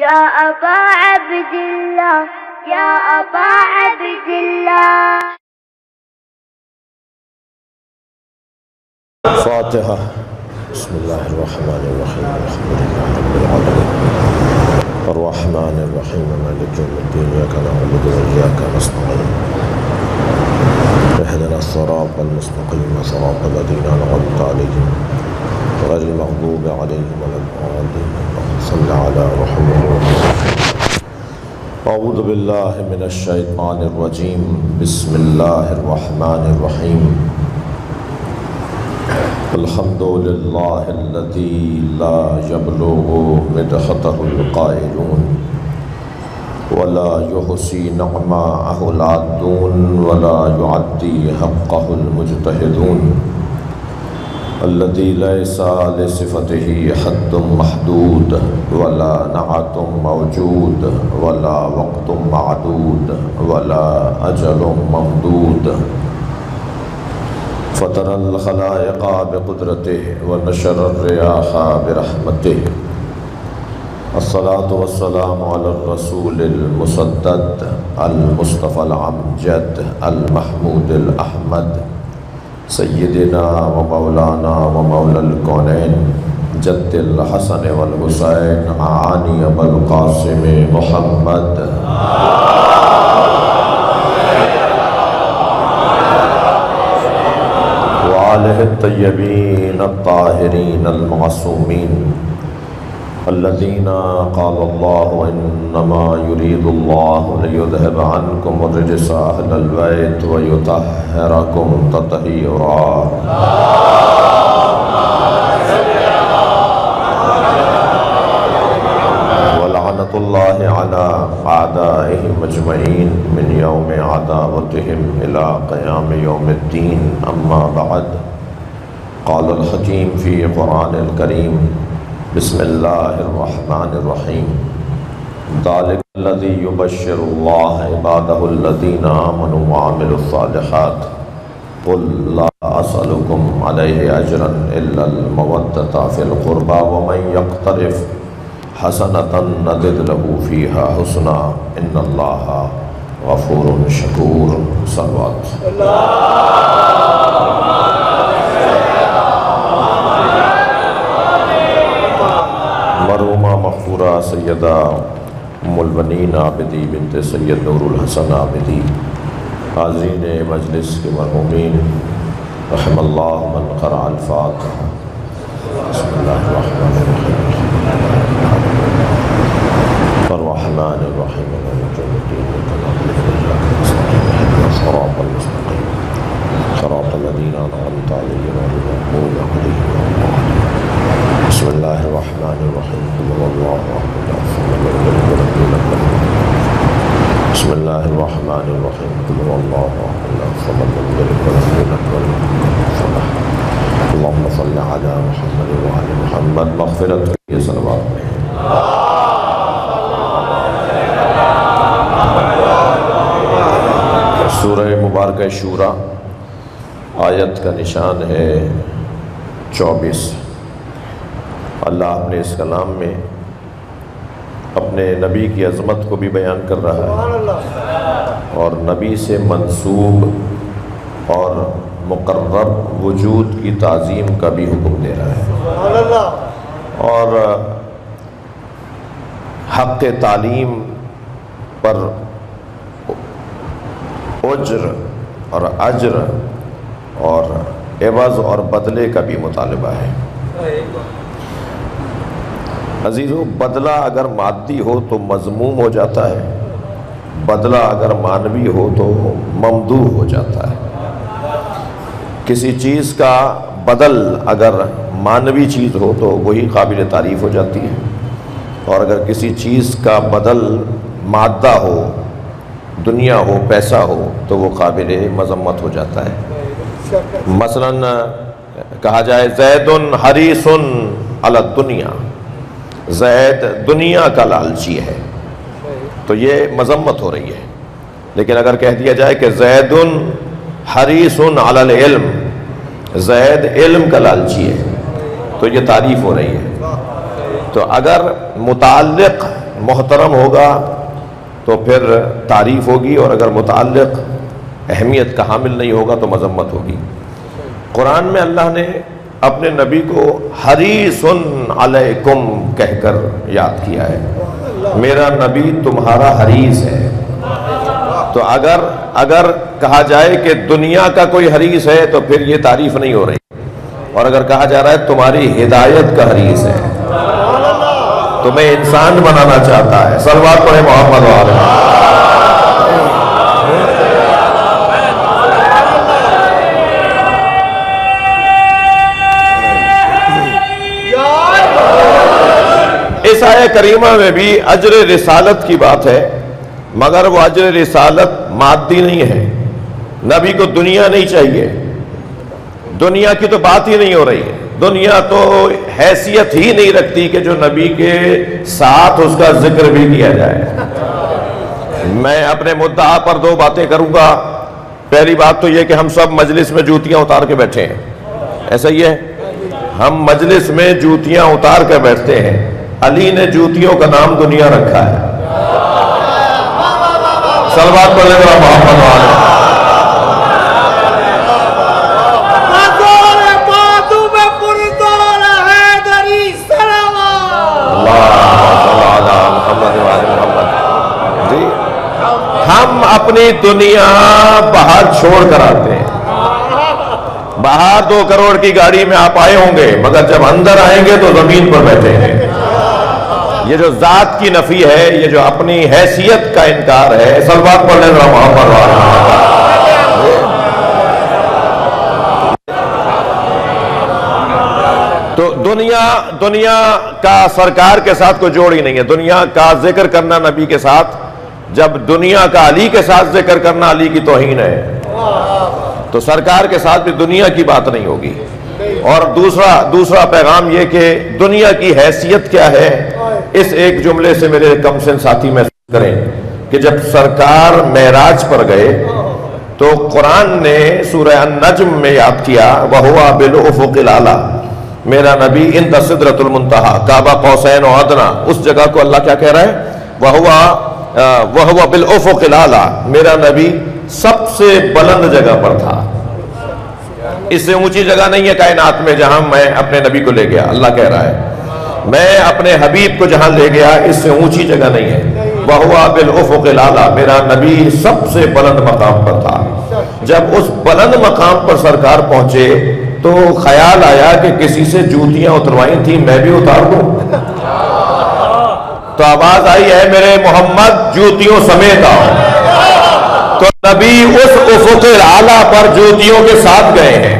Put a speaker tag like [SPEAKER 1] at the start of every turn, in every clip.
[SPEAKER 1] يا أبا عبد الله يا أبا عبد الله.
[SPEAKER 2] فاتحة. بسم الله الرحمن الرحيم الحمد لله رب العالمين الرحمن الرحيم مالك يوم الدين إياك نعبد وإياك نستعين اهدنا الصراط المستقيم صراط الذين أنعمت عليهم غير المغضوب عليهم ولا الضالين. اللهم صل على محمد. أعوذ بالله من الشيطان الرجيم. بسم الله الرحمن الرحيم. الحمد لله الذي لا يبلغ مدحته القائلون ولا يحصي نعماءه العادون ولا يعدي حقه المجتهدون الذي ليس لصفته حد محدود ولا نعت موجود ولا وقت معدود ولا أجل ممدود فطر الخلائق بقدرته ونشر الرياح برحمته. الصلاة والسلام على الرسول المسدد المصطفى الأمجد المحمود الأحمد سيدنا ومولانا ومولى الكونين جد الحسن والحسين عاني أبا القاسم محمد وآله الطيبين الطاهرين المعصومين الذين قال الله إنما يريد الله ليذهب عنكم الرجس أهل البيت ويطهركم تطهيرا. ولعنة الله على أعدائهم أجمعين من يوم عداوتهم إلى قيام يوم الدين. أما بعد، قال الحكيم في قرآن الكريم: بسم الله الرحمن الرحيم. ذلك الذي يبشر الله عباده الذين آمنوا وعملوا الصالحات قل لا أسألكم عليه أجرا إلا المودة في القربى ومن يقترف حسنة نزد له فيها حسنا إن الله غفور شكور. صلوات. مرحومہ مغفورہ سیدہ ام البنین عابدی بنت سید نور الحسن عابدی، حاضرین مجلس کے مرحومین، رحم اللہ من قرأ الفاتحہ. بسم اللہ الرحمن الرحیم الرحمن الرحیم مالک یوم الدین إياك نعبد وإياك نستعين اهدنا الصراط المستقيم صراط الذين أنعمت عليهم غير المغضوب عليهم ولا الضالين. بسم الله الرحمن الرحيم قل هو الله أحد الله الصمد لم يلد ولم يولد ولم يكن له كفوا أحد. بسم الله الرحمن الرحيم قل هو الله أحد الله الصمد لم يلد ولم يولد ولم يكن له كفوا أحد. اللهم صل على محمد وعلى محمد. مغفرت کی صلوات میں سورہ مبارکہ شورى آیت کا نشان ہے 24. اللہ اپنے اس کلام میں اپنے نبی کی عظمت کو بھی بیان کر رہا ہے اور نبی سے منسوب اور مقرب وجود کی تعظیم کا بھی حکم دے رہا ہے اور حق تعلیم پر اجر اور اجر اور عوض اور بدلے کا بھی مطالبہ ہے. عزیزو، بدلہ اگر مادی ہو تو مذموم ہو جاتا ہے، بدلہ اگر معنوی ہو تو ممدوح ہو جاتا ہے. کسی چیز کا بدل اگر معنوی چیز ہو تو وہی قابل تعریف ہو جاتی ہے، اور اگر کسی چیز کا بدل مادہ ہو، دنیا ہو، پیسہ ہو تو وہ قابل مذمت ہو جاتا ہے. مثلا کہا جائے زید حریص علی الدنیا، زید دنیا کا لالچی ہے، تو یہ مذمت ہو رہی ہے. لیکن اگر کہہ دیا جائے کہ زید حریص علی العلم، زید علم کا لالچی ہے، تو یہ تعریف ہو رہی ہے. تو اگر متعلق محترم ہوگا تو پھر تعریف ہوگی، اور اگر متعلق اہمیت کا حامل نہیں ہوگا تو مذمت ہوگی۔ قرآن میں اللہ نے اپنے نبی کو حریص علیکم کہہ کر یاد کیا ہے، میرا نبی تمہارا حریص ہے۔ تو اگر کہا جائے کہ دنیا کا کوئی حریص ہے تو پھر یہ تعریف نہیں ہو رہی، اور اگر کہا جا رہا ہے تمہاری ہدایت کا حریص ہے، تمہیں انسان بنانا چاہتا ہے۔ صلوات پڑھیں محمد وعلیہ۔ اس آیہ کریمہ میں بھی اجر رسالت کی بات ہے، مگر وہ اجر رسالت مادی نہیں ہے۔ نبی کو دنیا نہیں چاہیے، دنیا کی تو بات ہی نہیں ہو رہی ہے۔ دنیا تو حیثیت ہی نہیں رکھتی کہ جو نبی کے ساتھ اس کا ذکر بھی کیا جائے۔ میں اپنے مدعا پر دو باتیں کروں گا۔ پہلی بات تو یہ کہ ہم سب مجلس میں جوتیاں اتار کے بیٹھے ہیں، ایسا ہی ہے؟ ہم مجلس میں جوتیاں اتار کے بیٹھتے ہیں۔ علی نے جوتیوں کا نام دنیا رکھا ہے۔ صلوات پڑھ لیں محمد وعلیہ۔ ہم اپنی دنیا باہر چھوڑ کر آتے ہیں۔ باہر 2 کروڑ کی گاڑی میں آپ آئے ہوں گے، مگر جب اندر آئیں گے تو زمین پر بیٹھے ہیں۔ یہ جو ذات کی نفی ہے، یہ جو اپنی حیثیت کا انکار ہے۔ صلوات پڑھ لیں محمد وعلیہ۔ تو دنیا کا سرکار کے ساتھ کوئی جوڑ ہی نہیں ہے۔ دنیا کا ذکر کرنا نبی کے ساتھ، جب دنیا کا علی کے ساتھ ذکر کرنا علی کی توہین ہے، تو سرکار کے ساتھ بھی دنیا کی بات نہیں ہوگی۔ اور دوسرا پیغام یہ کہ دنیا کی حیثیت کیا ہے، اس ایک جملے سے میرے کم سن ساتھی محسوس کریں کہ جب سرکار معراج پر گئے تو قرآن نے سورہ النجم میں یاد کیا وَهُوَ بِالْأُفُقِ الْأَعْلَىٰ، میرا نبی عند سدرۃ المنتہا، قاب قوسین و ادنیٰ، اس جگہ کو اللہ کیا کہہ رہا ہے؟ وَهُوَ بِالْأُفُقِ الْأَعْلَىٰ، میرا نبی سب سے بلند جگہ پر تھا۔ اس سے اونچی جگہ نہیں ہے کائنات میں جہاں میں اپنے نبی کو لے گیا، اللہ کہہ رہا ہے میں اپنے حبیب کو جہاں لے گیا اس سے اونچی جگہ نہیں ہے۔ وَهُوَ بِالْأُفُقِ الْأَعْلَىٰ، میرا نبی سب سے بلند مقام پر تھا۔ جب اس بلند مقام پر سرکار پہنچے تو خیال آیا کہ کسی سے جوتیاں اتروائی تھیں، میں بھی اتار دوں۔ تو آواز آئی ہے میرے محمد جوتیوں سمیت آؤ۔ تو نبی اس افق اعلیٰ پر جوتیوں کے ساتھ گئے ہیں۔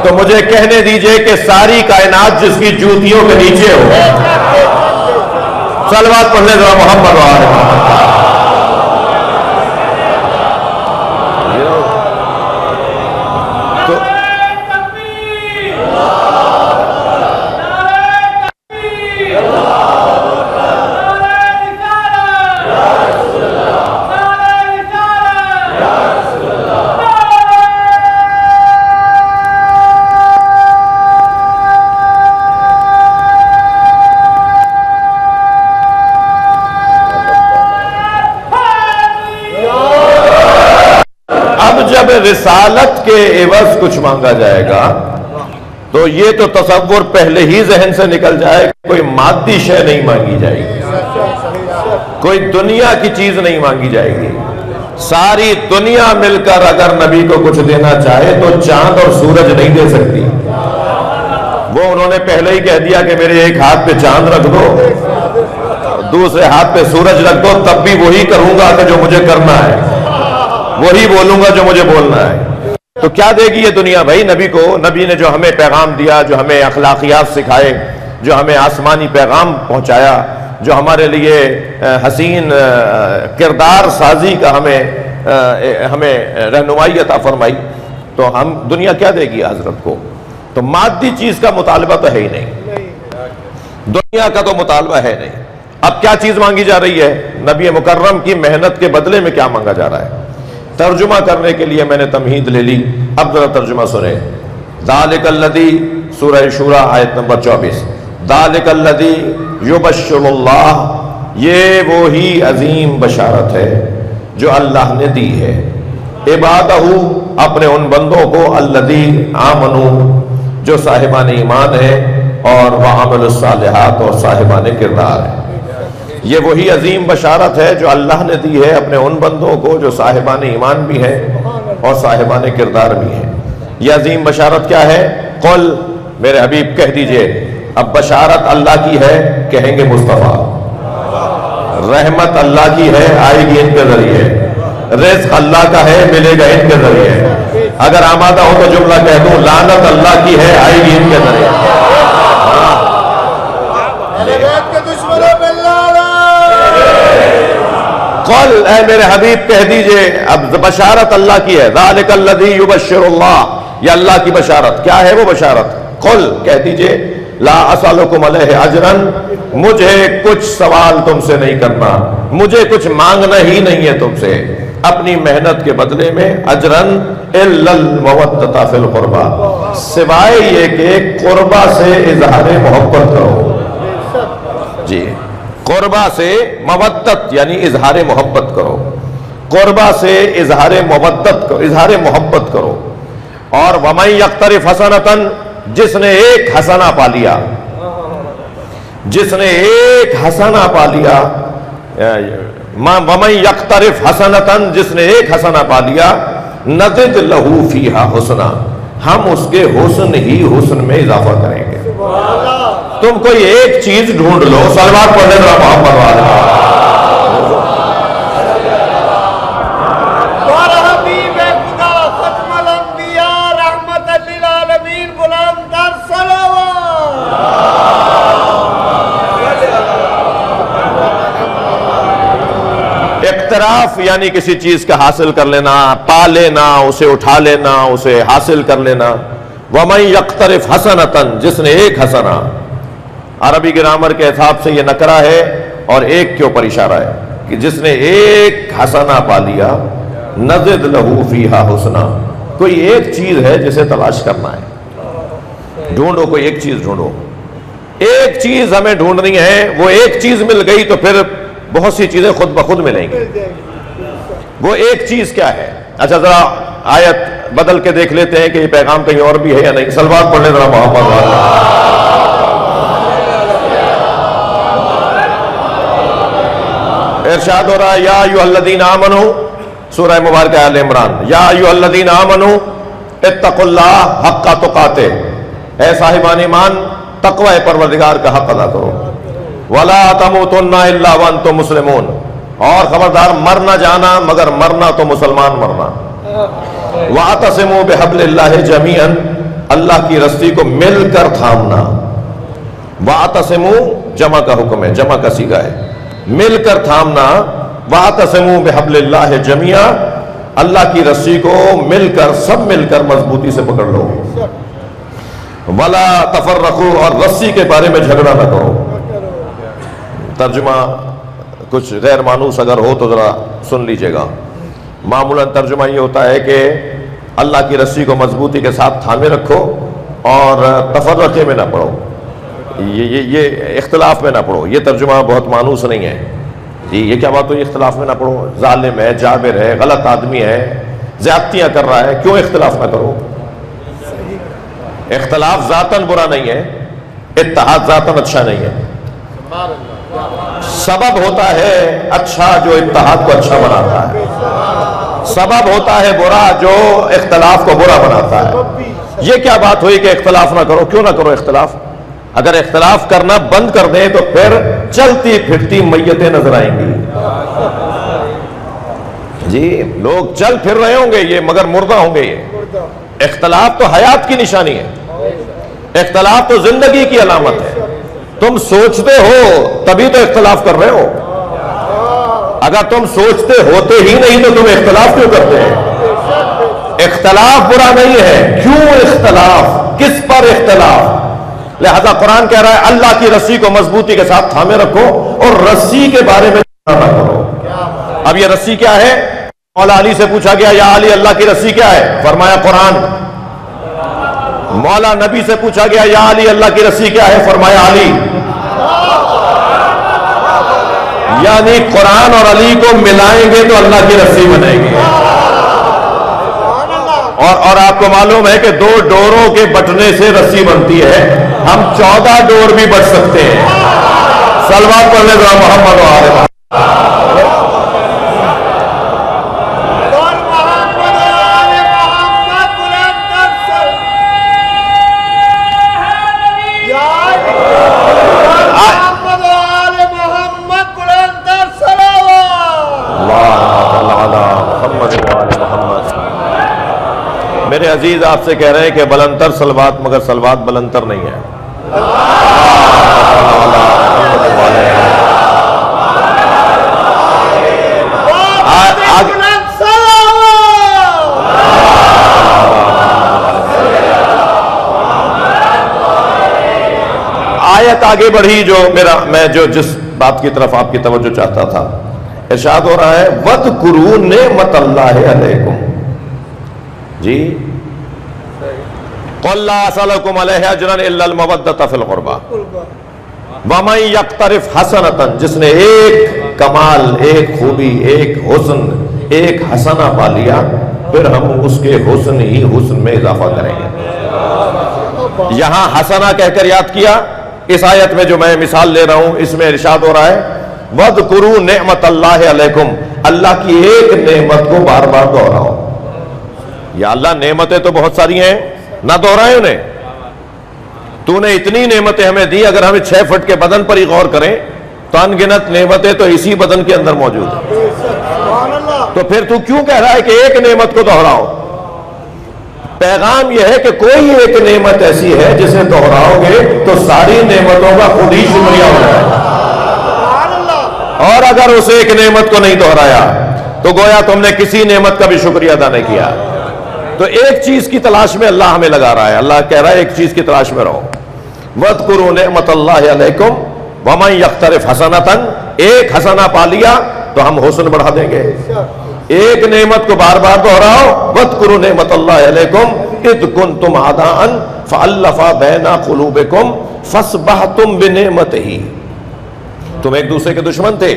[SPEAKER 2] تو مجھے کہنے دیجئے کہ ساری کائنات جس کی جوتیوں کے نیچے ہو۔ صلوات پڑھنے ذرا محمد وعلیہ۔ جب رسالت کے عوض کچھ مانگا جائے گا تو یہ تو تصور پہلے ہی ذہن سے نکل جائے، کوئی مادی شے نہیں مانگی جائے گی، کوئی دنیا کی چیز نہیں مانگی جائے گی۔ ساری دنیا مل کر اگر نبی کو کچھ دینا چاہے تو چاند اور سورج نہیں دے سکتی۔ وہ انہوں نے پہلے ہی کہہ دیا کہ میرے ایک ہاتھ پہ چاند رکھ دو، دوسرے ہاتھ پہ سورج رکھ دو، تب بھی وہی کروں گا کہ جو مجھے کرنا ہے، وہی بولوں گا جو مجھے بولنا ہے۔ تو کیا دے گی یہ دنیا بھائی نبی کو؟ نبی نے جو ہمیں پیغام دیا، جو ہمیں اخلاقیات سکھائے، جو ہمیں آسمانی پیغام پہنچایا، جو ہمارے لیے حسین کردار سازی کا ہمیں رہنمائی عطا فرمائی، تو ہم دنیا کیا دے گی حضرت کو؟ تو مادی چیز کا مطالبہ تو ہے ہی نہیں، دنیا کا تو مطالبہ ہے نہیں۔ اب کیا چیز مانگی جا رہی ہے؟ نبی مکرم کی محنت کے بدلے میں کیا مانگا جا رہا ہے؟ ترجمہ کرنے کے لیے میں نے تمہید لے لی، اب ذرا ترجمہ سنیں۔ ذالک الذی، سورہ شورى آیت نمبر 24، ذالک الذی یبشر اللہ یہ وہی عظیم بشارت ہے جو اللہ نے دی ہے عبادہ، اپنے ان بندوں کو، الذی آمنو، جو صاحبان ایمان ہے، اور وعمل الصالحات، اور صاحبان کردار ہے۔ یہ وہی عظیم بشارت ہے جو اللہ نے دی ہے اپنے ان بندوں کو جو صاحبان ایمان بھی ہیں اور صاحبان کردار بھی ہیں۔ یہ عظیم بشارت کیا ہے؟ قل، میرے حبیب کہہ دیجئے۔ اب بشارت اللہ کی ہے، کہیں گے مصطفیٰ۔ رحمت اللہ کی ہے، آئے گی ان کے ذریعے۔ رزق اللہ کا ہے، ملے گا ان کے ذریعے۔ اگر آمادہ ہو تو جملہ کہہ دوں، لعنت اللہ کی ہے، آئے گی ان کے ذریعے۔ قل، اے میرے حبیب کہہ دیجئے، اب بشارت اللہ کی ہے۔ ذالک الذی یبشر اللہ، یہ اللہ کی بشارت۔ کیا ہے وہ بشارت؟ قل، کہہ دیجئے، لا اسألکم علیہ اجرا، مجھے کچھ سوال تم سے نہیں کرنا، مجھے کچھ مانگنا ہی نہیں ہے تم سے اپنی محنت کے بدلے میں، اجرن الا المودۃ فی القربى، سوائے یہ کہ قربہ سے اظہار محبت کرو۔ جی، قربہ سے مودت یعنی اظہار محبت کرو، قربہ سے اظہار مودت کرو، اظہار محبت کرو۔ اور ومن یقترف حسنۃ، جس نے ایک حسنہ پا لیا، جس نے ایک حسنہ پا لیا، ومن یقترف حسنۃ، جس نے ایک حسنہ پا لیا، نزد لہ فیہا حسنا، ہم اس کے حسن ہی حسن میں اضافہ کریں گے۔ تم کوئی ایک چیز ڈھونڈ لو، صلوات پڑھنے ذرا محمد والے۔ اقتراف یعنی کسی چیز کا حاصل کر لینا، پا لینا، اسے اٹھا لینا، اسے حاصل کر لینا۔ وَمَن يَقْتَرِفْ حَسَنَةً، جس نے ایک حسنہ، عربی گرامر کے حساب سے یہ نکرہ ہے اور ایک کے اوپر اشارہ ہے کہ جس نے ایک حسنہ پا لیا، نَزِدْ لَهُ فِيهَا حُسْنًا، کوئی ایک چیز ہے جسے تلاش کرنا ہے، ڈھونڈو، کوئی ایک چیز ڈھونڈو، ایک چیز ہمیں ڈھونڈنی ہے، وہ ایک چیز مل گئی تو پھر بہت سی چیزیں خود بخود ملیں گی۔ وہ ایک چیز کیا ہے؟ اچھا ذرا آیت بدل کے دیکھ لیتے ہیں کہ یہ پیغام کہیں اور بھی ہے یا نہیں۔ صلوات پڑھنے ذرا محمد والے۔ ارشاد ہو رہا ہے، یا ایھا الذین آمنوا، سورہ مبارکہ آل عمران، یا ایھا الذین آمنوا اتقوا اللہ حق تقاتہ، اے صاحبان ایمان تقوی پروردگار کا حق ادا کرو۔ ولا تموتن الا وانتم مسلمون، اور خبردار مرنا جانا مگر مرنا تو مسلمان مرنا۔ واعتصموا بحبل اللہ جميعا، اللہ کی رسی کو مل کر تھامنا۔ واعتصموا جمع کا حکم ہے، جمع کا صیغہ ہے، مل کر تھامنا۔ واعتصموا بحبل اللہ جميعا، اللہ کی رسی کو مل کر، سب مل کر مضبوطی سے پکڑ لو۔ ولا تفرقوا، اور رسی کے بارے میں جھگڑا نہ کرو۔ ترجمہ کچھ غیر مانوس اگر ہو تو ذرا سن لیجئے گا۔ معمولاً ترجمہ یہ ہوتا ہے کہ اللہ کی رسی کو مضبوطی کے ساتھ تھامے رکھو اور تفرقے میں نہ پڑو، یہ اختلاف میں نہ پڑو۔ یہ ترجمہ بہت مانوس نہیں ہے جی، یہ کیا بات ہوئی اختلاف میں نہ پڑو؟ ظالم ہے، جابر ہے، غلط آدمی ہے، زیادتیاں کر رہا ہے، کیوں اختلاف نہ کرو؟ اختلاف ذاتاً برا نہیں ہے، اتحاد ذاتاً اچھا نہیں ہے، سبب ہوتا ہے اچھا جو اتحاد کو اچھا بناتا ہے، سبب ہوتا ہے برا جو اختلاف کو برا بناتا ہے۔ یہ کیا بات ہوئی کہ اختلاف نہ کرو؟ کیوں نہ کرو اختلاف؟ اگر اختلاف کرنا بند کر دیں تو پھر چلتی پھرتی میتیں نظر آئیں گی جی، لوگ چل پھر رہے ہوں گے یہ مگر مردہ ہوں گے۔ یہ اختلاف تو حیات کی نشانی ہے، اختلاف تو زندگی کی علامت ہے۔ تم سوچتے ہو تبھی تو اختلاف کر رہے ہو، اگر تم سوچتے ہوتے ہی نہیں تو تم اختلاف کیوں کرتے ہیں؟ اختلاف برا نہیں ہے، کیوں اختلاف؟ کس پر اختلاف؟ لہذا قرآن کہہ رہا ہے اللہ کی رسی کو مضبوطی کے ساتھ تھامے رکھو اور رسی کے بارے میں نہ کرو۔ اب یہ رسی کیا ہے؟ مولا علی سے پوچھا گیا یا علی اللہ کی رسی کیا ہے؟ فرمایا قرآن۔ مولا نبی سے پوچھا گیا یا علی اللہ کی رسی کیا ہے؟ فرمایا علی۔ یعنی قرآن اور علی کو ملائیں گے تو اللہ کی رسی بنے گی. اور آپ کو معلوم ہے کہ 2 ڈوروں کے بٹنے سے رسی بنتی ہے, ہم 14 ڈور بھی بٹ سکتے ہیں. صلوات پڑھنے دو محمد و آل محمد. میرے عزیز آپ سے کہہ رہے ہیں کہ بلندتر صلوات, مگر صلوات بلندتر نہیں ہے. آیت آگے بڑھی میں جس بات کی طرف آپ کی توجہ چاہتا تھا, ارشاد ہو رہا ہے وَاذْكُرُوا نِعْمَتَ اللَّهِ عَلَيْكُمْ. جی قُلْ لَا أَسْأَلُكُمْ عَلَيْهِ أَجْرًا إِلَّا الْمَوَدَّةَ فِي الْقُرْبَى وَمَن يَقْتَرِفْ حَسَنَةً, جس نے ایک کمال, ایک خوبی, ایک حسن, ایک حسنہ پا لیا, پھر ہم اس کے حسن ہی حسن میں اضافہ کریں گے. یہاں حسنہ کہہ کر یاد کیا. اس آیت میں جو میں مثال لے رہا ہوں اس میں ارشاد ہو رہا ہے وَاذْكُرُوا نِعْمَتَ اللَّهِ عَلَيْكُمْ, اللہ کی ایک نعمت کو بار بار دہراؤ. یا اللہ نعمتیں تو بہت ساری ہیں, نہ دہرائیں انہیں. تو نے اتنی نعمتیں ہمیں دی, اگر ہمیں 6 فٹ کے بدن پر ہی غور کریں تو ان گنت نعمتیں تو اسی بدن کے اندر موجود ہیں. تو پھر تو کیوں کہہ رہا ہے کہ ایک نعمت کو دہراؤ؟ پیغام یہ ہے کہ کوئی ایک نعمت ایسی ہے جسے دہراؤ گے تو ساری نعمتوں کا خود ہی شکریہ ہو جائے گا. اور اگر اس ایک نعمت کو نہیں دہرایا تو گویا تم نے کسی نعمت کا بھی شکریہ ادا نہیں کیا. تو ایک چیز کی تلاش میں اللہ ہمیں لگا رہا ہے. اللہ کہہ رہا ہے ایک چیز کی تلاش میں رہو. وَاذْكُرُوا نِعْمَتَ اللَّهِ عَلَيْكُمْ وَمَن يَقْتَرِفْ حَسَنَةً, ایک حسنہ پا لیا تو ہم حسن بڑھا دیں گے. ایک نعمت کو بار بار دہراؤ. وَاذْكُرُوا نِعْمَتَ اللَّهِ عَلَيْكُمْ إِذْ كُنْتُمْ أَعْدَاءً فَأَلَّفَ بَيْنَ قُلُوبِكُمْ فَأَصْبَحْتُمْ بِنِعْمَتِهِ. تم ایک دوسرے کے دشمن تھے,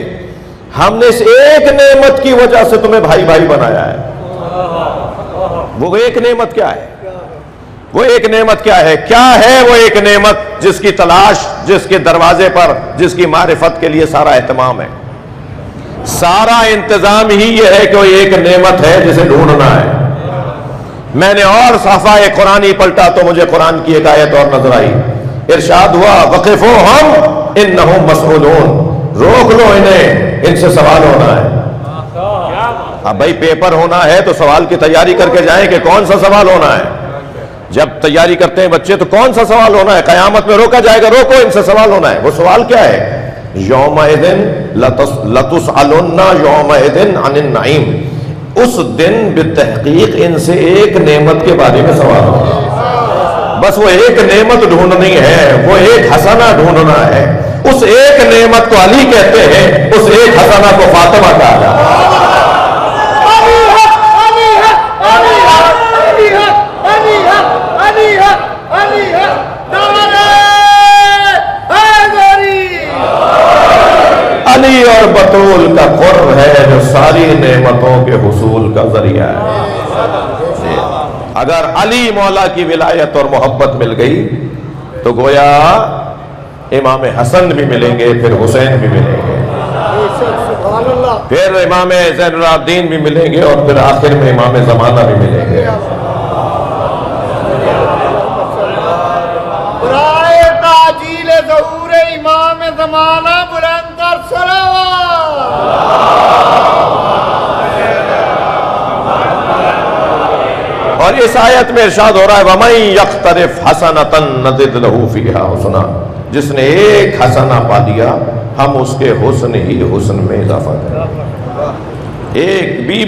[SPEAKER 2] ہم نے اس ایک نعمت کی وجہ سے تمہیں بھائی بھائی بنایا ہے. وہ ایک نعمت کیا ہے؟ وہ ایک نعمت کیا ہے؟ کیا ہے وہ ایک نعمت جس کی تلاش, جس کے دروازے پر, جس کی معرفت کے لیے سارا اہتمام ہے, سارا انتظام ہی یہ ہے کہ وہ ایک نعمت ہے جسے ڈھونڈنا ہے. میں نے اور صفحہ قرآن ہی پلٹا تو مجھے قرآن کی ایک آیت اور نظر آئی. ارشاد ہوا وَقِفُوهُمْ إِنَّهُمْ مَسْئُولُونَ, روک لو انہیں, ان سے سوال ہونا ہے. اب بھائی پیپر ہونا ہے تو سوال کی تیاری کر کے جائیں کہ کون سا سوال ہونا ہے. جب تیاری کرتے ہیں بچے تو کون سا سوال ہونا ہے؟ قیامت میں روکا جائے گا, روکو ان سے سوال ہونا ہے. وہ سوال کیا ہے؟ یومئذ لتسألن یومئذ عن النعیم, اس دن بالتحقیق ان سے ایک نعمت کے بارے میں سوال ہوگا. بس وہ ایک نعمت ڈھونڈنی ہے, وہ ایک حسنہ ڈھونڈنا ہے. اس ایک نعمت کو علی کہتے ہیں, اس ایک حسنہ کو فاطمہ کہا جاتا ہے. علی اور بطول کا قرب ہے جو ساری نعمتوں کے حصول کا ذریعہ ہے. اگر علی مولا کی ولایت اور محبت مل گئی تو گویا امام حسن بھی ملیں گے, پھر حسین بھی ملیں گے, پھر امام زین العابدین بھی ملیں گے, اور پھر آخر میں امام زمانہ بھی ملیں گے.
[SPEAKER 3] برائے تاجیل ظہور امام زمانہ بلندر صلوات.
[SPEAKER 2] اور اس آیت میں ارشاد ہو رہا ہے وَمَن يَقْتَرِفْ حَسَنَةً نَزِدْ لَهُ فِيهَا حُسْنًا, جس نے ایک حسنہ پا دیا ہم اس کے حسن ہی حسن میں اضافہ کریں. ایک بی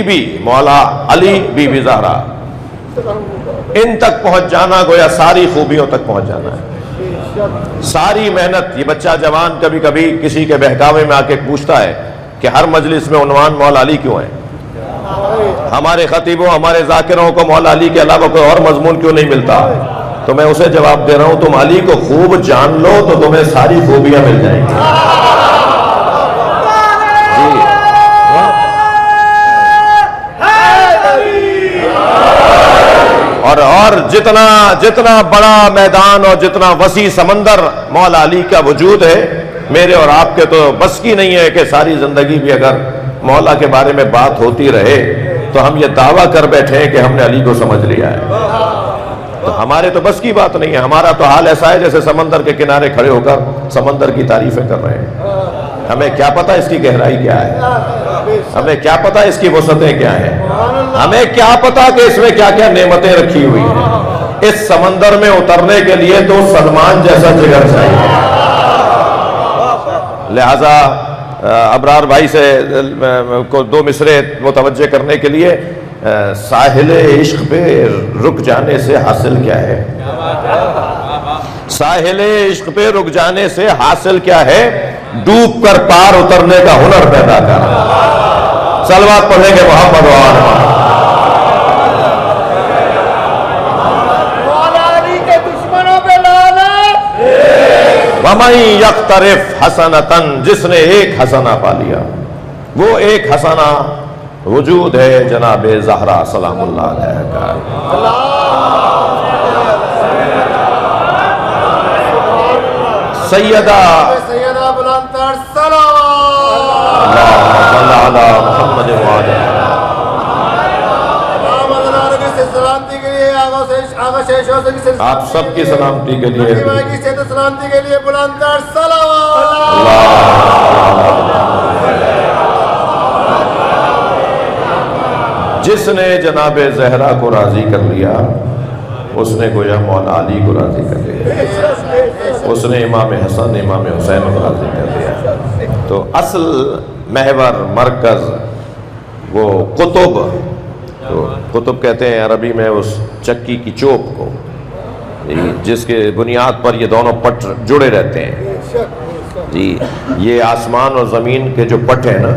[SPEAKER 2] بی مولا علی, بی بی زہرا, ان تک پہنچ جانا گویا ساری خوبیوں تک پہنچ جانا ہے. ساری محنت. یہ بچہ جوان کبھی کبھی کسی کے بہکاوے میں آ کے پوچھتا ہے کہ ہر مجلس میں عنوان مولا علی کیوں ہے؟ ہمارے خطیبوں, ہمارے ذاکروں کو مولا علی کے علاوہ کوئی اور مضمون کیوں نہیں ملتا؟ تو میں اسے جواب دے رہا ہوں تم علی کو خوب جان لو تو تمہیں ساری خوبیاں مل جائیں گی. جتنا بڑا میدان اور جتنا وسیع سمندر مولا علی کا وجود ہے، میرے اور آپ کے تو بس کی نہیں ہے کہ ساری زندگی بھی اگر مولا کے بارے میں بات ہوتی رہے تو ہم یہ دعویٰ کر بیٹھے ہیں کہ ہم نے علی کو سمجھ لیا ہے. تو ہمارے تو بس کی بات نہیں ہے. ہمارا تو حال ایسا ہے جیسے سمندر کے کنارے کھڑے ہو کر سمندر کی تعریفیں کر رہے ہیں. ہمیں کیا پتا اس کی گہرائی کیا ہے، ہمیں کیا پتا اس کی وسعتیں کیا ہیں، ہمیں کیا پتا کہ اس میں کیا کیا نعمتیں رکھی ہوئی ہیں. اس سمندر میں اترنے کے لیے تو سلمان جیسا جگر چاہیے. لہذا ابرار بھائی سے کو دو مصرے متوجہ کرنے کے لیے، ساحل عشق پہ رک جانے سے حاصل کیا ہے، ساحل عشق پہ رک جانے سے حاصل کیا ہے، ڈوب کر پار اترنے کا ہنر پیدا کر. صلوات پڑھیں گے محمد و آل محمد. وَمَن يَقْتَرِفْ حَسَنَةً، جس نے ایک حسنہ پا لیا، وہ ایک حسنہ وجود ہے جناب زہرا سلام اللہ علیہ کا. سیدہ
[SPEAKER 3] بلند تر صلوات
[SPEAKER 2] اللہم صلی علی محمد وعلی
[SPEAKER 3] سلامتی کے لیے
[SPEAKER 2] آپ سب کی سلامتی کے لیے
[SPEAKER 3] سلامتی کے لیے بلند تر صلوات.
[SPEAKER 2] جس نے جناب زہرا کو راضی کر لیا اس نے گویا مولا علی کو راضی کر لیا، اس نے امام حسن امام حسین کو راضی کر لیا. تو اصل محور مرکز وہ قطب، تو قطب کہتے ہیں عربی میں اس چکی کی چوب کو جس کے بنیاد پر یہ دونوں پٹ جڑے رہتے ہیں. جی یہ آسمان اور زمین کے جو پٹ ہیں نا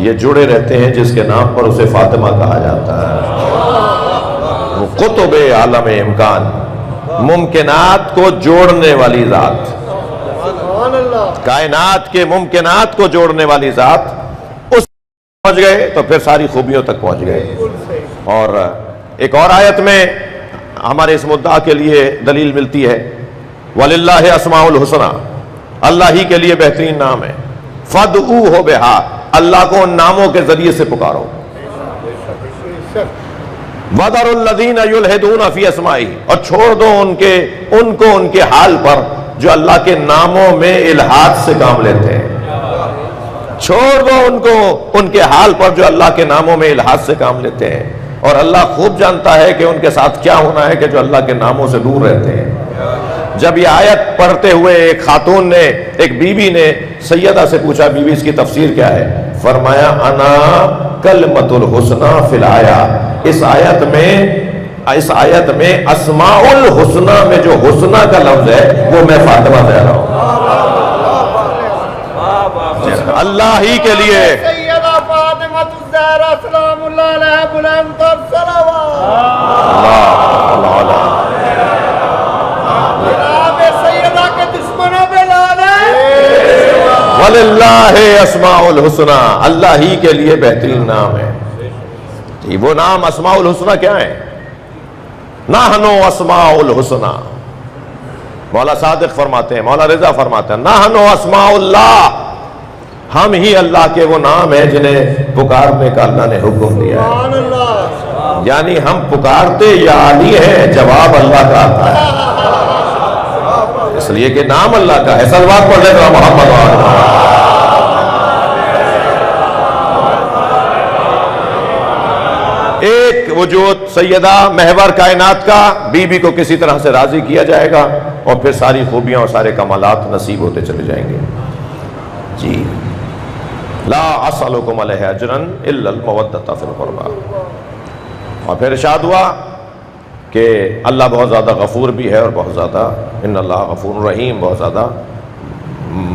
[SPEAKER 2] یہ جڑے رہتے ہیں، جس کے نام پر اسے فاطمہ کہا جاتا ہے. وہ قطب عالم امکان، ممکنات کو جوڑنے والی ذات، کائنات کے ممکنات کو جوڑنے والی ذات. اس پہنچ گئے تو پھر ساری خوبیوں تک پہنچ گئے. اور ایک اور آیت میں ہمارے اس مدعا کے لیے دلیل ملتی ہے، وَلِلَّهِ أَسْمَاءُ الْحُسْنَى، اللہ ہی کے لیے بہترین نام ہے. فَادْعُوهُ بِهَا، اللہ کو ان ناموں کے ذریعے سے پکارو. وَذَرُوا الَّذِينَ يُلْحِدُونَ فِي أَسْمَائِهِ، اور چھوڑ دو ان کو ان کے حال پر جو اللہ کے ناموں میں الحاد سے کام لیتے ہیں. چھوڑ دو ان کو ان کے حال پر جو اللہ کے ناموں میں الحاد سے کام لیتے ہیں. اور اللہ خوب جانتا ہے کہ ان کے ساتھ کیا ہونا ہے کہ جو اللہ کے ناموں سے دور رہتے ہیں. جب یہ آیت پڑھتے ہوئے ایک خاتون نے، ایک بیوی نے سیدہ سے پوچھا بیوی اس کی تفسیر کیا ہے، فرمایا انا کلمۃ الحسنی فی الآیہ، اس آیت میں اسماء الحسنی میں جو حسنی کا لفظ ہے وہ میں فاطمہ دے رہا ہوں. اللہ ہی کے لیے
[SPEAKER 3] سیدہ فاطمہ الزہرا سلام اللہ علیہ بلند تر صلوات. سیدہ کے دشمنوں پہ لعنت.
[SPEAKER 2] وَلِلَّهِ أَسْمَاءُ الْحُسْنَى، اللہ ہی کے لیے بہترین نام ہے. وہ نام اسماء الحسنى کیا ہے؟ نحن اسماء الحسنى. مولا صادق فرماتے ہیں، مولا رضا فرماتے ہیں نحن اسماء اللہ، ہم ہی اللہ کے وہ نام ہیں جنہیں پکارنے کا اللہ نے حکم دیا ہے. یعنی ہم پکارتے یا علی ہیں، جواب اللہ کا آتا ہے، اس لیے کہ نام اللہ کا ہے. صلوات پڑھ لیں گے محمد و آل محمد. ایک وجود سیدہ محور کائنات کا، بی بی کو کسی طرح سے راضی کیا جائے گا اور پھر ساری خوبیاں اور سارے کمالات نصیب ہوتے چلے جائیں گے. جی لا اسألکم علیہ اجرا الا المودۃ فی القربى. اور پھر ارشاد ہوا کہ اللہ بہت زیادہ غفور بھی ہے اور بہت زیادہ ان اللہ غفور رحیم، بہت زیادہ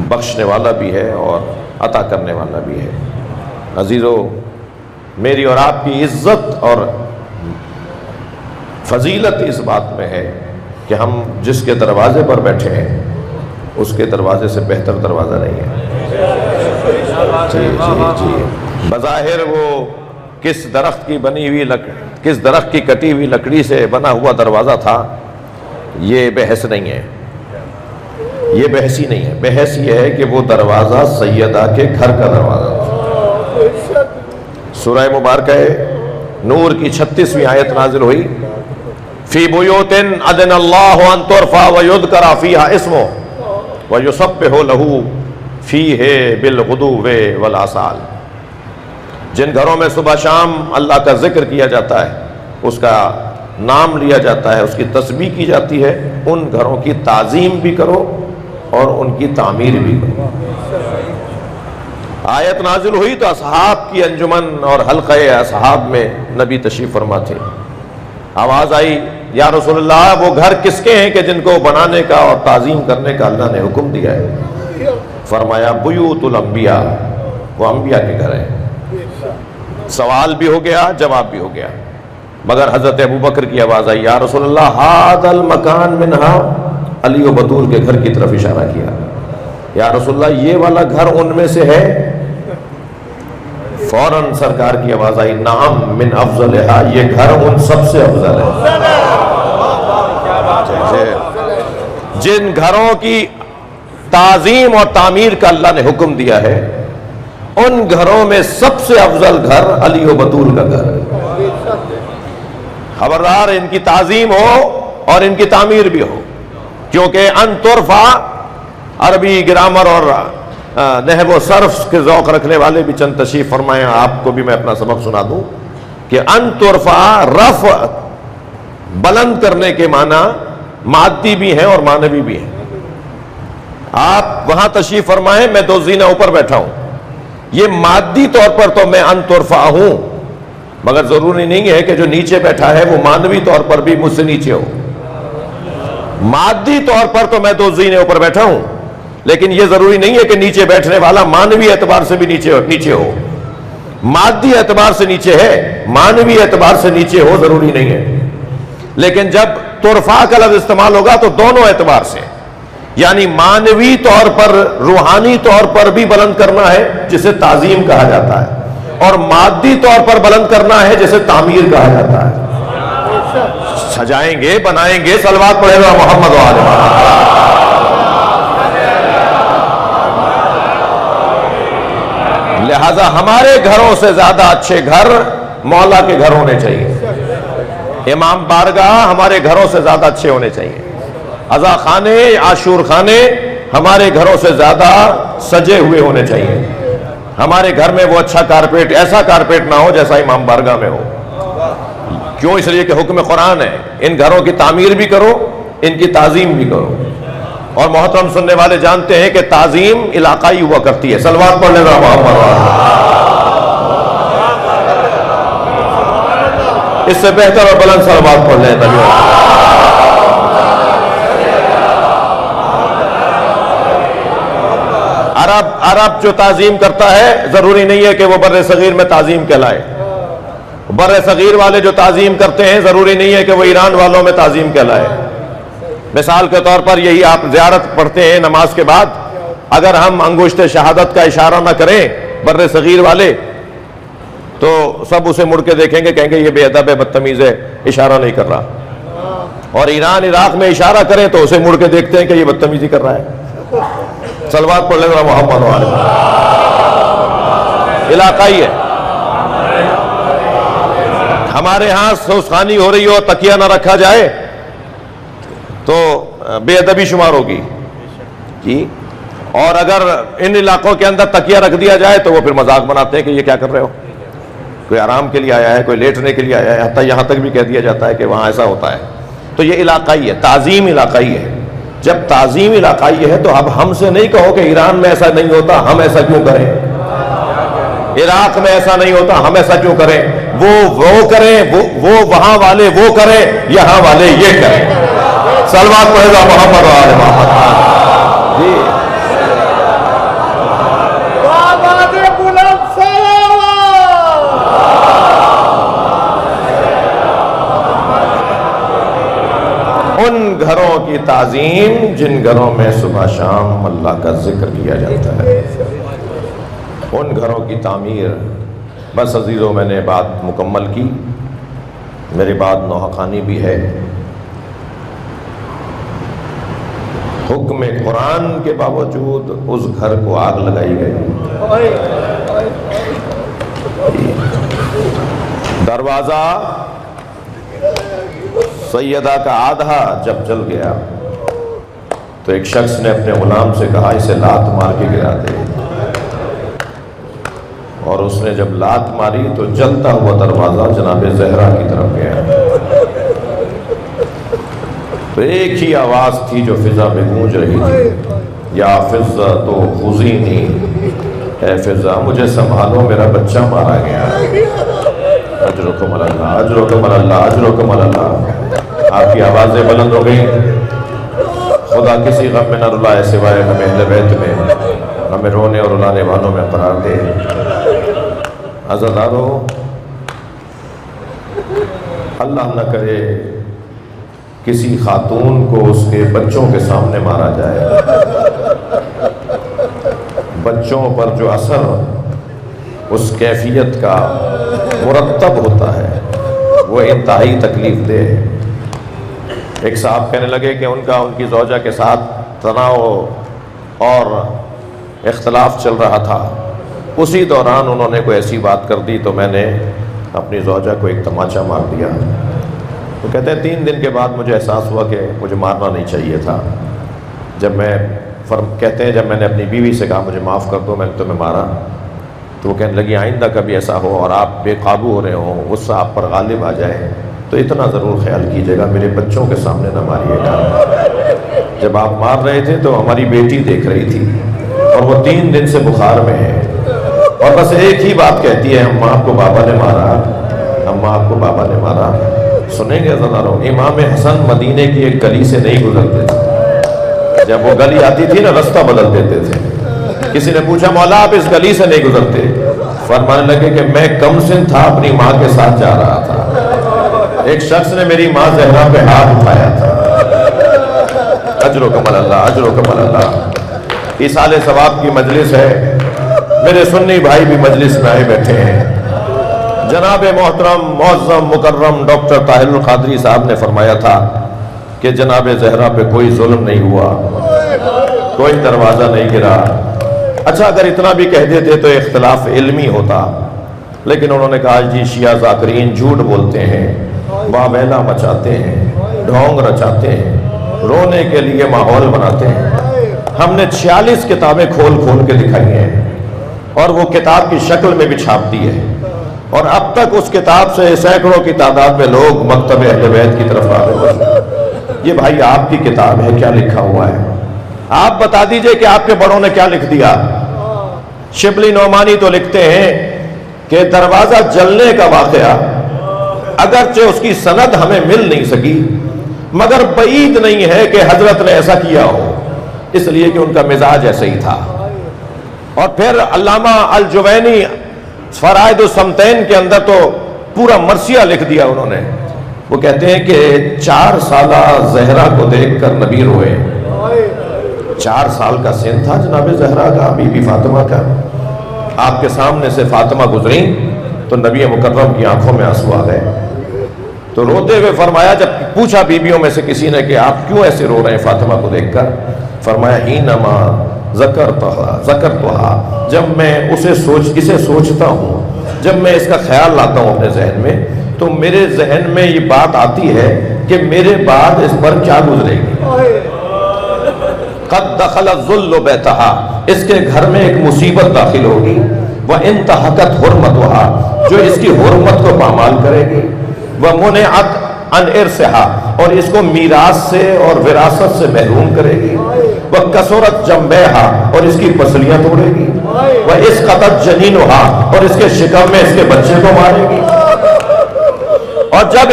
[SPEAKER 2] بخشنے والا بھی ہے اور عطا کرنے والا بھی ہے. عزیزو، میری اور آپ کی عزت اور فضیلت اس بات میں ہے کہ ہم جس کے دروازے پر بیٹھے ہیں اس کے دروازے سے بہتر دروازہ نہیں ہے. جی جی جی بظاہر وہ کس درخت کی بنی ہوئی کس درخت کی کٹی ہوئی لکڑی سے بنا ہوا دروازہ تھا، یہ بحث نہیں ہے، یہ بحث ہی نہیں ہے. بحث یہ ہے کہ وہ دروازہ سیدہ کے گھر کا دروازہ تھا. سورہ مبارکہ نور کی 36ویں آیت نازل ہوئی، فی بیوت اذن اللہ ان ترفع ویذکر فیہا اسمہ ویسبح لہ فیہ بالغدو والآصال. جن گھروں میں صبح شام اللہ کا ذکر کیا جاتا ہے، اس کا نام لیا جاتا ہے، اس کی تسبیح کی جاتی ہے، ان گھروں کی تعظیم بھی کرو اور ان کی تعمیر بھی کرو. آیت نازل ہوئی تو اصحاب کی انجمن اور حلقہ اصحاب میں نبی تشریف فرما تھے. آواز آئی، یا رسول اللہ وہ گھر کس کے ہیں کہ جن کو بنانے کا اور تعظیم کرنے کا اللہ نے حکم دیا ہے؟ فرمایا بیوت الانبیاء، وہ انبیاء کے گھر ہیں. سوال بھی ہو گیا، جواب بھی ہو گیا، مگر حضرت ابوبکر کی آواز آئی، یا رسول اللہ ھذا المکان منہا، علی و بطول کے گھر کی طرف اشارہ کیا. یا رسول اللہ یہ والا گھر ان میں سے ہے؟ فوراً سرکار کی آواز آئی، نعم من افضلھا، یہ گھر ان سب سے افضل ہے. جن گھروں کی تعظیم اور تعمیر کا اللہ نے حکم دیا ہے، ان گھروں میں سب سے افضل گھر علی و بطول کا گھر ہے. خبردار ان کی تعظیم ہو اور ان کی تعمیر بھی ہو، کیونکہ ان ترفع، عربی گرامر اور نحو و صرف کے ذوق رکھنے والے بھی چند تشریف فرمائیں، آپ کو بھی میں اپنا سبق سنا دوں کہ ان ترفع رفع، بلند کرنے کے معنی مادی بھی ہیں اور معنوی بھی ہیں. آپ وہاں تشریف فرمائیں، میں دو زینہ اوپر بیٹھا ہوں، یہ مادی طور پر تو میں ان ترفع ہوں، مگر ضروری نہیں ہے کہ جو نیچے بیٹھا ہے وہ معنوی طور پر بھی مجھ سے نیچے ہو. مادی طور پر تو میں دو زینے اوپر بیٹھا ہوں، لیکن یہ ضروری نہیں ہے کہ نیچے بیٹھنے والا معنوی اعتبار سے بھی نیچے ہو. مادی اعتبار سے نیچے ہے، معنوی اعتبار سے نیچے ہو ضروری نہیں ہے. لیکن جب ترفع کا لفظ استعمال ہوگا تو دونوں اعتبار سے، یعنی معنوی طور پر، روحانی طور پر بھی بلند کرنا ہے جسے تعظیم کہا جاتا ہے، اور مادی طور پر بلند کرنا ہے جسے تعمیر کہا جاتا ہے. سجائیں گے، بنائیں گے، صلوات پڑھے گا محمد و آل محمد. لہذا ہمارے گھروں سے زیادہ اچھے گھر مولا کے گھر ہونے چاہیے. امام بارگاہ ہمارے گھروں سے زیادہ اچھے ہونے چاہیے. عزا خانے، عاشور خانے ہمارے گھروں سے زیادہ سجے ہوئے ہونے چاہیے. ہمارے گھر میں وہ اچھا کارپیٹ، ایسا کارپیٹ نہ ہو جیسا امام بارگاہ میں ہو. کیوں؟ اس لیے کہ حکم قرآن ہے، ان گھروں کی تعمیر بھی کرو، ان کی تعظیم بھی کرو. اور محترم سننے والے جانتے ہیں کہ تعظیم علاقائی ہوا کرتی ہے. صلوات پڑھ لینا محمد. اس سے بہتر اور بلند صلوات پڑھ لیں. عرب جو تعظیم کرتا ہے ضروری نہیں ہے کہ وہ بر صغیر میں تعظیم کہلائے. بر صغیر والے جو تعظیم کرتے ہیں ضروری نہیں ہے کہ وہ ایران والوں میں تعظیم کہلائے. مثال کے طور پر یہی آپ زیارت پڑھتے ہیں نماز کے بعد، اگر ہم انگشت شہادت کا اشارہ نہ کریں بر صغیر والے تو سب اسے مڑ کے دیکھیں گے، کہیں گے یہ بے ادب ہے، بدتمیز ہے، اشارہ نہیں کر رہا. اور ایران عراق میں اشارہ کریں تو اسے مڑ کے دیکھتے ہیں کہ یہ بدتمیزی کر رہا ہے. صلوات پڑھ لیں محمد و آل محمد. علاقائی ہے. ہمارے ہاں سوسخانی ہو رہی ہو، تکیہ نہ رکھا جائے تو بے ادبی شمار ہوگی جی. اور اگر ان علاقوں کے اندر تکیہ رکھ دیا جائے تو وہ پھر مذاق بناتے ہیں کہ یہ کیا کر رہے ہو، کوئی آرام کے لیے آیا ہے، کوئی لیٹنے کے لیے آیا ہے، حتیٰ یہاں تک بھی کہہ دیا جاتا ہے کہ وہاں ایسا ہوتا ہے. تو یہ علاقائی ہے، تعظیم علاقائی ہے. جب تعظیم علاقائی ہے تو اب ہم سے نہیں کہو کہ ایران میں ایسا نہیں ہوتا، ہم ایسا کیوں کریں، عراق میں ایسا نہیں ہوتا، ہم ایسا کیوں کریں. وہ کریں، وہ وہاں والے وہ کریں، یہاں والے یہ کریں. صلوات پڑھے گا محمد و آل محمد. جی ان گھروں کی تعظیم جن گھروں میں صبح شام اللہ کا ذکر کیا جاتا ہے، ان گھروں کی تعمیر. بس عزیزوں، میں نے بات مکمل کی. میری بات نوحقانی بھی ہے، حکم قرآن کے باوجود اس گھر کو آگ لگائی گئی۔ دروازہ سیدہ کا آدھا جب جل گیا تو ایک شخص نے اپنے غلام سے کہا اسے لات مار کے گرا دے، اور اس نے جب لات ماری تو جلتا ہوا دروازہ جناب زہرا کی طرف گیا، تو ایک ہی آواز تھی جو فضا میں گونج رہی تھی، یا فضا تو خزینی، اے فضا مجھے سنبھالو میرا بچہ مارا گیا، اجرکم اللہ اجرکم اللہ اجرکم اللہ۔ آپ کی آوازیں بلند ہو گئی۔ خدا کسی غم میں نہ رلائے سوائے ہمیں اہل بیت میں، ہمیں رونے اور رلانے والوں میں قرار دے۔ عزیزانو، اللہ نہ کرے کسی خاتون کو اس کے بچوں کے سامنے مارا جائے۔ بچوں پر جو اثر اس کیفیت کا مرتب ہوتا ہے وہ انتہائی تکلیف دہ ہے۔ ایک صاحب کہنے لگے کہ ان کی زوجہ کے ساتھ تناؤ اور اختلاف چل رہا تھا، اسی دوران انہوں نے کوئی ایسی بات کر دی تو میں نے اپنی زوجہ کو ایک تماچا مار دیا۔ تو کہتے ہیں 3 دن کے بعد مجھے احساس ہوا کہ مجھے مارنا نہیں چاہیے تھا۔ کہتے ہیں جب میں نے اپنی بیوی سے کہا مجھے معاف کر دو، میں نے تمہیں مارا، تو وہ کہنے لگی آئندہ کبھی ایسا ہو اور آپ بے قابو ہو رہے ہوں، غصہ آپ پر غالب آ جائے تو اتنا ضرور خیال کیجیے گا میرے بچوں کے سامنے نہ ماریے گا۔ جب آپ مار رہے تھے تو ہماری بیٹی دیکھ رہی تھی اور وہ 3 دن سے بخار میں ہے، اور بس ایک ہی بات کہتی ہے اماں آپ کو بابا نے مارا، اماں آپ کو بابا نے مارا۔ سنیں گے ذرا، امام حسن مدینے کی ایک گلی سے نہیں گزرتے تھے، جب وہ گلی آتی تھی نا راستہ بدل دیتے تھے۔ کسی نے پوچھا مولا آپ اس گلی سے نہیں گزرتے؟ فرمانے لگے کہ میں کم سن تھا، اپنی ماں کے ساتھ جا رہا تھا، ایک شخص نے میری ماں زہرا پہ ہاتھ اٹھایا تھا۔ اجرکم اللہ اجرکم اللہ۔ ایصال ثواب کی مجلس ہے، میرے سنی بھائی بھی مجلس میں آئے بیٹھے ہیں۔ جناب محترم معظم مکرم ڈاکٹر طاہر القادری صاحب نے فرمایا تھا کہ جناب زہرا پہ کوئی ظلم نہیں ہوا، کوئی دروازہ نہیں گرا۔ اچھا اگر اتنا بھی کہہ دیتے تو اختلاف علمی ہوتا، لیکن انہوں نے کہا جی شیعہ ذاکرین جھوٹ بولتے ہیں، واویلا مچاتے ہیں، ڈھونگ رچاتے ہیں، رونے کے لیے ماحول بناتے ہیں۔ ہم نے 46 کتابیں کھول کھول کے دکھائی ہیں اور وہ کتاب کی شکل میں بھی چھاپ دی ہے، اور اب تک اس کتاب سے سینکڑوں کی تعداد میں لوگ مکتب اہل بیت کی طرف راغب ہوئے ہیں۔ یہ بھائی آپ کی کتاب ہے، کیا لکھا ہوا ہے؟ آپ بتا دیجئے کہ آپ کے بڑوں نے کیا لکھ دیا۔ شبلی نعمانی تو لکھتے ہیں کہ دروازہ جلنے کا واقعہ اگرچہ اس کی سند ہمیں مل نہیں سکی، مگر بعید نہیں ہے کہ حضرت نے ایسا کیا ہو، اس لیے کہ ان کا مزاج ایسا ہی تھا۔ اور پھر علامہ الجوینی فرائد السمتین کے اندر تو پورا مرثیہ لکھ دیا انہوں نے۔ وہ کہتے ہیں کہ 4 سالہ زہرا کو دیکھ کر نبی روئے۔ 4 سال کا سن تھا جناب زہرا کا، بی بی فاطمہ کا۔ آپ کے سامنے سے فاطمہ گزری تو نبی مکرم کی آنکھوں میں آنسو آ گئے، تو روتے ہوئے فرمایا، جب پوچھا بیویوں میں سے کسی نے کہ آپ کیوں ایسے رو رہے ہیں فاطمہ کو دیکھ کر، فرمایا ہینما ذکرتھا، جب میں اسے سوچتا ہوں، جب میں اس کا خیال لاتا ہوں اپنے ذہن میں، تو میرے ذہن میں یہ بات آتی ہے کہ میرے بعد اس پر کیا گزرے گی۔ قد دخل الذل بیتھا، اس کے گھر میں ایک مصیبت داخل ہوگی، وانتہکت حرمتھا، جو اس کی حرمت کو پامال کرے گی، ومنعت عن ارثھا، اور اس کو میراث سے اور وراثت سے محروم کرے گی، وکسرت جنبیھا، اور اس کی پسلیاں توڑے گی، واسقطت جنینھا، اور اس کے شکم میں اس کے بچے کو مارے گی۔ اور جب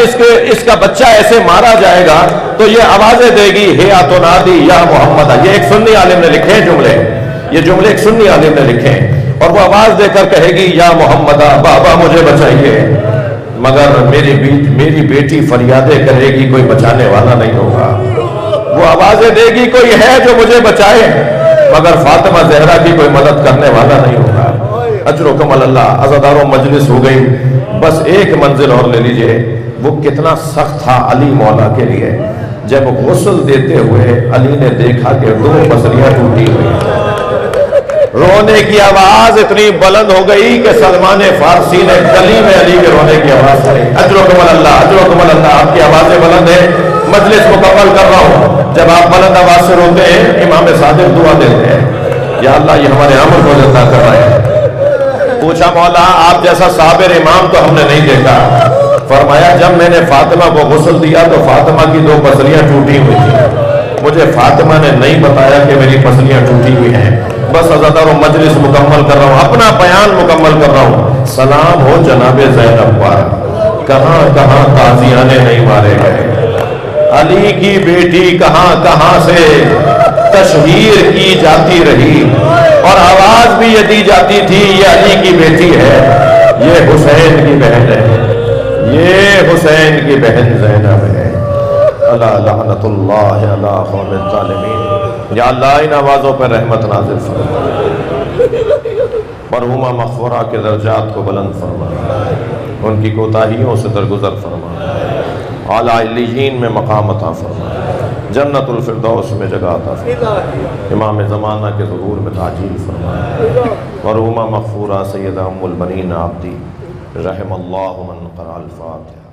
[SPEAKER 2] اس کا بچہ ایسے مارا جائے گا تو یہ آوازیں دے گی ہیا تنادی یا محمد۔ یہ ایک سنی عالم نے لکھے جملے، یہ جملے ایک سنی عالم نے لکھے، اور وہ آواز دے کر کہے گی یا محمد بابا مجھے بچائیے، مگر میری بیٹی فریادیں کرے گی، کوئی بچانے والا نہیں ہوگا۔ وہ آوازیں دے گی کوئی ہے جو مجھے بچائے، مگر فاطمہ زہرا کی کوئی مدد کرنے والا نہیں ہوگا۔ اجرکم اللہ۔ عزاداروں مجلس ہو گئی، بس ایک منزل اور لے لیجئے۔ وہ کتنا سخت تھا علی مولا کے لیے. جب غسل دیتے ہوئے علی نے دیکھا کہ 2 پسلیاں ٹوٹی ہوئی، رونے کی آواز اتنی بلند ہو گئی کہ سلمان فارسی نے گلی میں علی کے رونے کی آواز سنی. اجرکم اللہ، اجرکم اللہ. آپ کی آوازیں بلند ہیں، مجلس مکمل کر رہا ہوں. جب آپ بلند آواز سے روتے ہیں امام صادق دعا دیتے ہیں، یا اللہ یہ ہمارے عمل کو زندہ کر رہے ہیں. پوچھا مولا آپ جیسا صابر امام تو ہم نے نہیں دیکھا. فرمایا جب میں نے فاطمہ کو غسل دیا تو فاطمہ کی 2 پسلیاں ٹوٹی ہوئی تھیں. مجھے فاطمہ نے نہیں بتایا کہ میری پسلیاں ٹوٹی ہوئی ہیں. بس عزادار مجلس مکمل کر رہا ہوں، اپنا بیان مکمل کر رہا ہوں. سلام ہو جناب زینب پر، کہاں کہاں تازیانے نہیں مارے گئے. علی کی بیٹی کہاں کہاں سے تشہیر کی جاتی رہی اور آواز بھی یہ دی جاتی تھی یہ علی کی بیٹی ہے، یہ حسین کی بہن ہے، یہ حسین کی بہن زینب ہے. اللہ لعنت اللہ علی قوم الظالمین. یا اللہ ان آوازوں پر رحمت نازل فرما، مرحومہ مغفورہ کے درجات کو بلند فرما، ان کی کوتاہیوں سے درگزر فرما، اعلیٰ علیین میں مقام عطا فرما، جنت الفردوس میں جگہ عطا فرما، امام زمانہ کے ظہور میں تعجیل فرما. مرحومہ مغفورہ سیدہ ام البنین عبدی رحم اللہ من قرأ الفاتحہ.